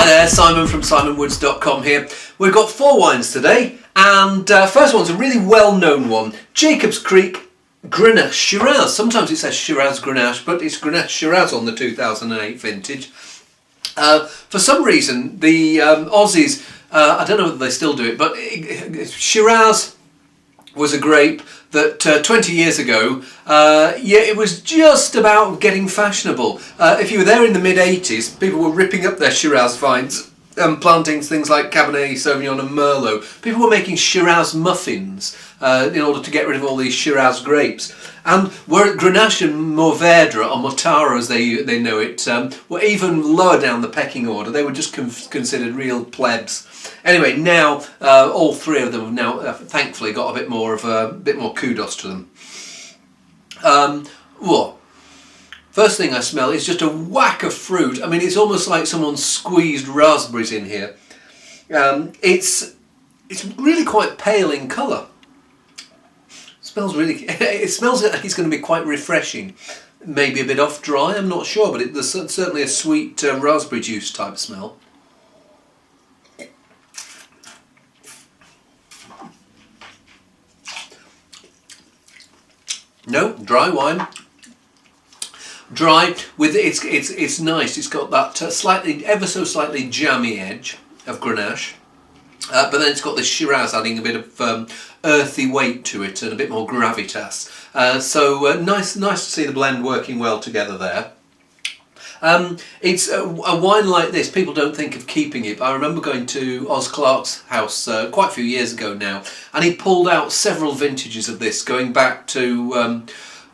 Hi there, Simon from simonwoods.com here. We've got 4 wines today, and first one's a really well-known one, Jacob's Creek Grenache Shiraz. Sometimes it says Shiraz Grenache, but it's Grenache Shiraz on the 2008 vintage. For some reason, the Aussies, I don't know whether they still do it, but Shiraz was a grape that 20 years ago, it was just about getting fashionable. If you were there in the mid-80s, people were ripping up their Shiraz vines and planting things like Cabernet Sauvignon and Merlot. People were making Shiraz muffins in order to get rid of all these Shiraz grapes. And where Grenache and Mourvèdre, or Motaro as they know it, were even lower down the pecking order. They were just considered real plebs. Anyway, now all 3 of them have now thankfully got a bit more kudos to them. First thing I smell is just a whack of fruit. I mean, it's almost like someone squeezed raspberries in here. It's really quite pale in colour. It smells like it's going to be quite refreshing. Maybe a bit off dry, I'm not sure, but there's certainly a sweet raspberry juice type smell. No, dry wine. Dry with it's nice. It's got that ever so slightly jammy edge of Grenache, but then it's got this Shiraz adding a bit of earthy weight to it and a bit more gravitas. Nice to see the blend working well together there. It's a wine like this, people don't think of keeping it. I remember going to Oz Clarke's house quite a few years ago now, and he pulled out several vintages of this, going back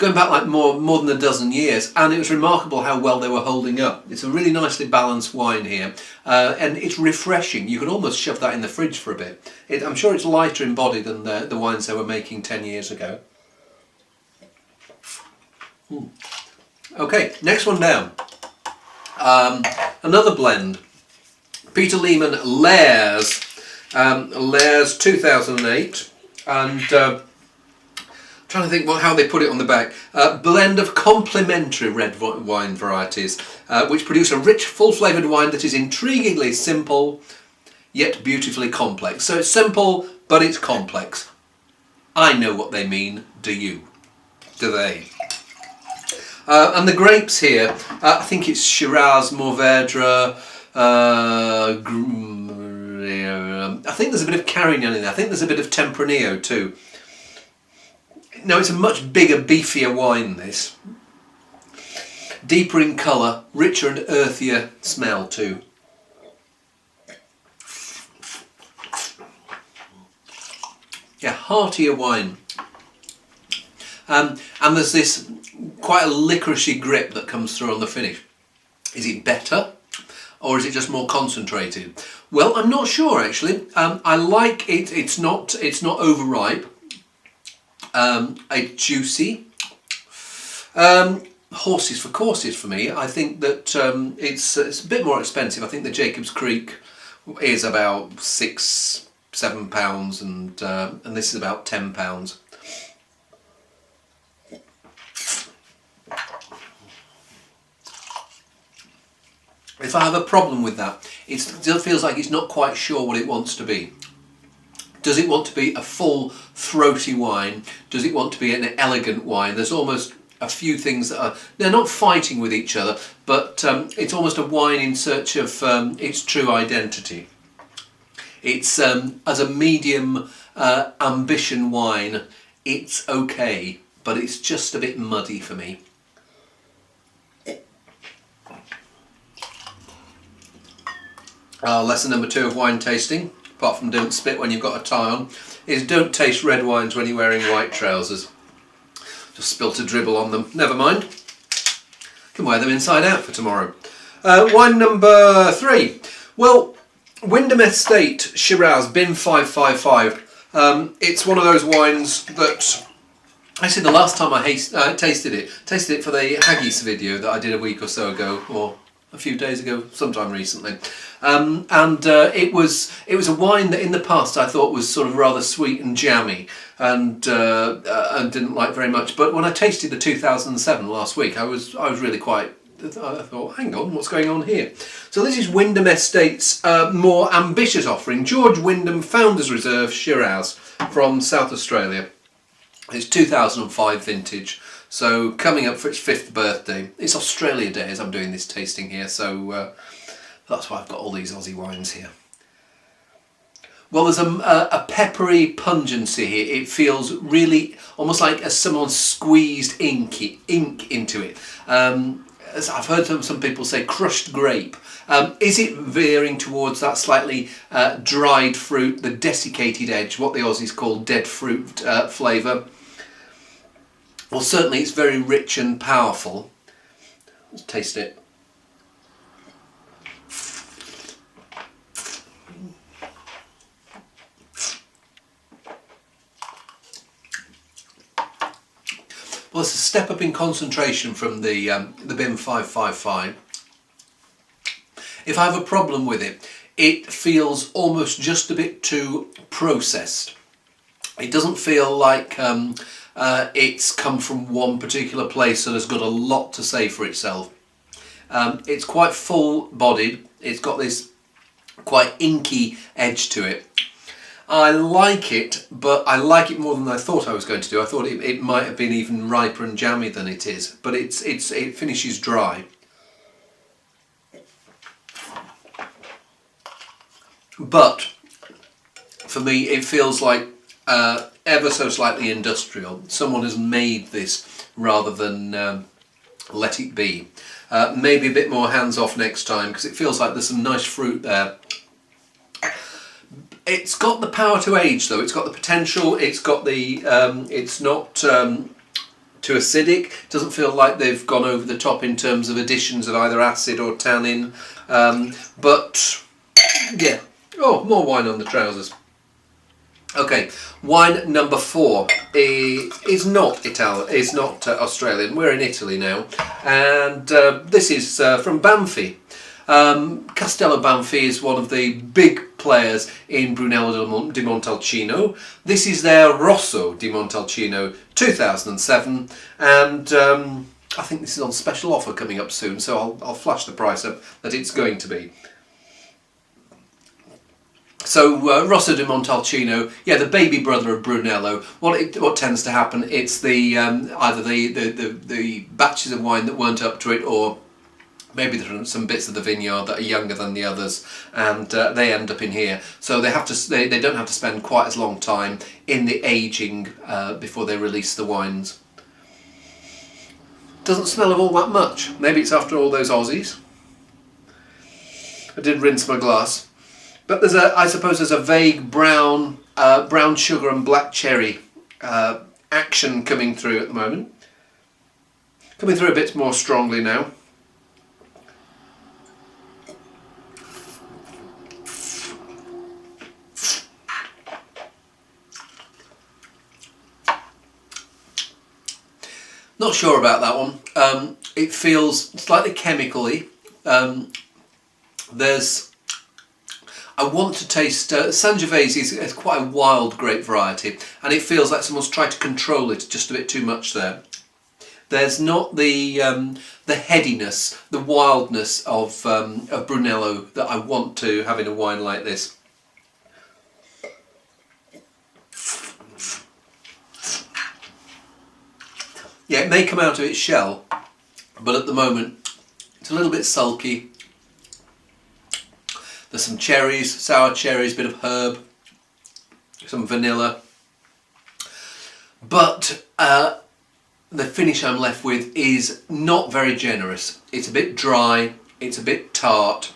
like more than a dozen years, and it was remarkable how well they were holding up. It's a really nicely balanced wine here, and it's refreshing. You could almost shove that in the fridge for a bit. I'm sure it's lighter in body than the wines they were making 10 years ago. Okay, next one down. Another blend, Peter Lehmann Lairs, Lairs 2008, and trying to think how they put it on the back. Blend of complementary red wine varieties, which produce a rich, full-flavoured wine that is intriguingly simple, yet beautifully complex. So it's simple, but it's complex. I know what they mean. Do you? Do they? And the grapes here, I think it's Shiraz, Mourvèdre, I think there's a bit of Carignan in there. I think there's a bit of Tempranillo too. No, it's a much bigger, beefier wine, this. Deeper in colour, richer and earthier smell too. Yeah, heartier wine. And there's this quite a licoricey grip that comes through on the finish. Is it better, or is it just more concentrated? Well, I'm not sure actually. I like it. It's not overripe. It's juicy. Horses for courses for me. I think that it's a bit more expensive. I think the Jacob's Creek is about £6-7, and this is about £10. If I have a problem with that, it still feels like it's not quite sure what it wants to be. Does it want to be a full, throaty wine? Does it want to be an elegant wine? There's almost a few things that they're not fighting with each other, but it's almost a wine in search of its true identity. It's, as a medium ambition wine, it's okay, but it's just a bit muddy for me. Lesson number 2 of wine tasting, apart from don't spit when you've got a tie on, is don't taste red wines when you're wearing white trousers. Just spilt a dribble on them. Never mind. Can wear them inside out for tomorrow. Wine number 3. Well, Wyndham Estate Shiraz Bin 555. It's one of those wines that actually the last time I tasted it for the haggis video that I did a week or so ago, or a few days ago, sometime recently. It was a wine that in the past I thought was sort of rather sweet and jammy, and didn't like very much. But when I tasted the 2007 last week, I was really quite I thought, hang on, what's going on here? So this is Wyndham Estates' more ambitious offering, George Wyndham Founders Reserve Shiraz from South Australia. It's 2005 vintage, so coming up for its 5th birthday. It's Australia Day as I'm doing this tasting here, so that's why I've got all these Aussie wines here. Well, there's a peppery pungency here. It feels really almost like as someone squeezed ink into it. As I've heard some people say crushed grape. Is it veering towards that slightly dried fruit, the desiccated edge, what the Aussies call dead fruit flavour? Well, certainly it's very rich and powerful. Let's taste it. Well, it's a step up in concentration from the BIM 555. If I have a problem with it, it feels almost just a bit too processed. It doesn't feel like it's come from one particular place that has got a lot to say for itself. It's quite full-bodied. It's got this quite inky edge to it. I like it, but I like it more than I thought I was going to do. I thought it might have been even riper and jammy than it is, but it finishes dry. But for me, it feels like ever so slightly industrial. Someone has made this rather than let it be. Maybe a bit more hands-off next time, because it feels like there's some nice fruit there. It's got the power to age, though. It's got the potential. It's got the. It's not too acidic. It doesn't feel like they've gone over the top in terms of additions of either acid or tannin. But yeah. Oh, more wine on the trousers. Okay, wine number 4 is not Australian. We're in Italy now, and this is from Banfi. Castello Banfi is one of the big players in Brunello di Montalcino. This is their Rosso di Montalcino 2007, and I think this is on special offer coming up soon, so I'll flash the price up that it's going to be. So Rosso di Montalcino, yeah, the baby brother of Brunello. What tends to happen? It's the either the batches of wine that weren't up to it, or maybe there are some bits of the vineyard that are younger than the others, and they end up in here. So they don't have to spend quite as long time in the aging before they release the wines. Doesn't smell of all that much. Maybe it's after all those Aussies. I did rinse my glass. But I suppose there's a vague brown sugar and black cherry action coming through at the moment. Coming through a bit more strongly now. Not sure about that one. It feels slightly chemically. I want to taste Sangiovese is quite a wild grape variety, and it feels like someone's tried to control it just a bit too much there. There's not the headiness, the wildness of Brunello that I want to have in a wine like this. Yeah, it may come out of its shell, but at the moment it's a little bit sulky. There's some cherries, sour cherries, a bit of herb, some vanilla. But the finish I'm left with is not very generous. It's a bit dry, it's a bit tart.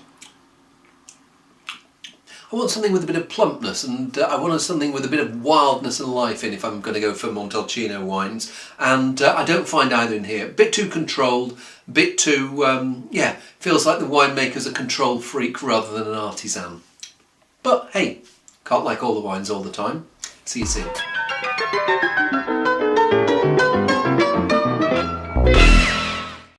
I want something with a bit of plumpness, and I want something with a bit of wildness and life in if I'm going to go for Montalcino wines. And I don't find either in here. A bit too controlled, a bit too, yeah, feels like the winemaker's a control freak rather than an artisan. But hey, can't like all the wines all the time. See you soon.